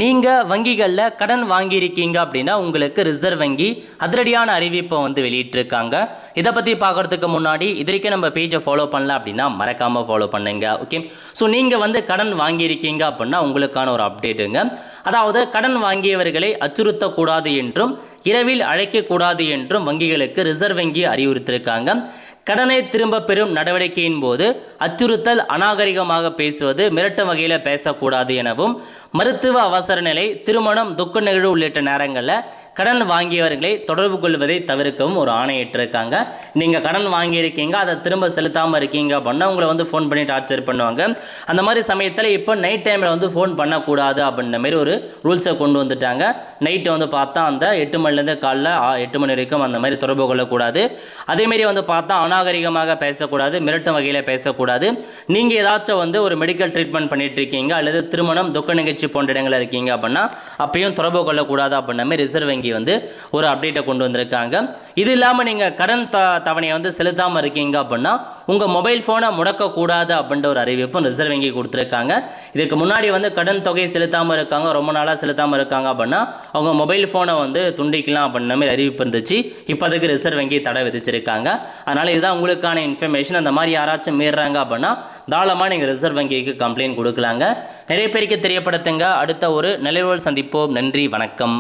நீங்கள் வங்கிகளில் கடன் வாங்கியிருக்கீங்க அப்படின்னா உங்களுக்கு ரிசர்வ் வங்கி அதிரடியான அறிவிப்பை வந்து வெளியிட்டிருக்காங்க. இதை பற்றி பார்க்குறதுக்கு முன்னாடி இது வரைக்கும் நம்ம பேஜை ஃபாலோ பண்ணல அப்படின்னா மறக்காமல் ஃபாலோ பண்ணுங்க. ஓகே, ஸோ நீங்கள் வந்து கடன் வாங்கியிருக்கீங்க அப்படின்னா உங்களுக்கான ஒரு அப்டேட்டுங்க. அதாவது கடன் வாங்கியவர்களை அச்சுறுத்தக்கூடாது என்றும் இரவில் அழைக்கக்கூடாது என்றும் வங்கிகளுக்கு ரிசர்வ் வங்கி அறிவுறுத்தியிருக்காங்க. கடனை திரும்ப பெறும் நடவடிக்கையின் போது அச்சுறுத்தல், அநாகரிகமாக பேசுவது, மிரட்டும் வகையில் பேசக்கூடாது எனவும், மருத்துவ அவசர நிலை, திருமணம், துக்க நிகழ்வு உள்ளிட்ட நேரங்களில் கடன் வாங்கியவர்களை தொடர்பு கொள்வதை தவிர்க்கவும் ஒரு ஆணையிட்டிருக்காங்க. நீங்கள் கடன் வாங்கியிருக்கீங்க, அதை திரும்ப செலுத்தாமல் இருக்கீங்க அப்படின்னா உங்களை வந்து ஃபோன் பண்ணி டார்ச்சர் பண்ணுவாங்க. அந்த மாதிரி சமயத்தில் இப்போ நைட் டைமில் வந்து ஃபோன் பண்ணக்கூடாது அப்படின்ற மாதிரி ஒரு ரூல்ஸை கொண்டு வந்துட்டாங்க. நைட்டு வந்து பார்த்தா அந்த 8 மணிலேருந்து காலைல 8 மணி வரைக்கும் அந்த மாதிரி தொடர்பு கொள்ளக்கூடாது. அதேமாரி வந்து பார்த்தா அநாகரிகமாக பேசக்கூடாது, மிரட்டும் வகையில் பேசக்கூடாது. நீங்கள் ஏதாச்சும் வந்து ஒரு மெடிக்கல் ட்ரீட்மெண்ட் பண்ணிட்டு இருக்கீங்க அல்லது திருமணம், துக்க நிகழ்ச்சி போன்ற இடங்களில் இருக்கீங்க அப்படின்னா அப்பயும் தொடர்பு கொள்ளக்கூடாது அப்படின்ற மாதிரி ரிசர்வ் வங்கி வந்து ஒரு அப்டேட்டை கொண்டு வந்திருக்காங்க. இது இல்லாமல் நீங்கள் கடன் தவணையை வந்து செலுத்தாமல் இருக்கீங்க அப்படின்னா உங்கள் மொபைல் ஃபோனை முடக்கக்கூடாது அப்படின்ற ஒரு அறிவிப்பும் ரிசர்வ் வங்கி கொடுத்துருக்காங்க. இதுக்கு முன்னாடி வந்து கடன் தொகை செலுத்தாமல் இருக்காங்க, ரொம்ப நாளாக செலுத்தாமல் இருக்காங்க அப்படின்னா அவங்க மொபைல் ஃபோனை வந்து துண்டிக்கலாம் அப்படின்ற மாதிரி அறிவிப்பு இருந்துச்சு. இப்போதைக்கு ரிசர்வ் வங்கி தடை விதிச்சிருக்காங்க. அதனால் இதுதான் உங்களுக்கான இன்ஃபர்மேஷன். அந்த மாதிரி யாராச்சும் மீறுறாங்க அப்படின்னா தாராளமாக நீங்கள் ரிசர்வ் வங்கிக்கு கம்ப்ளைண்ட் கொடுக்கலாங்க. நிறைய பேருக்கு தெரியப்படுத்துங்க. அடுத்த ஒரு நிலைவுகள் சந்திப்போம். நன்றி, வணக்கம்.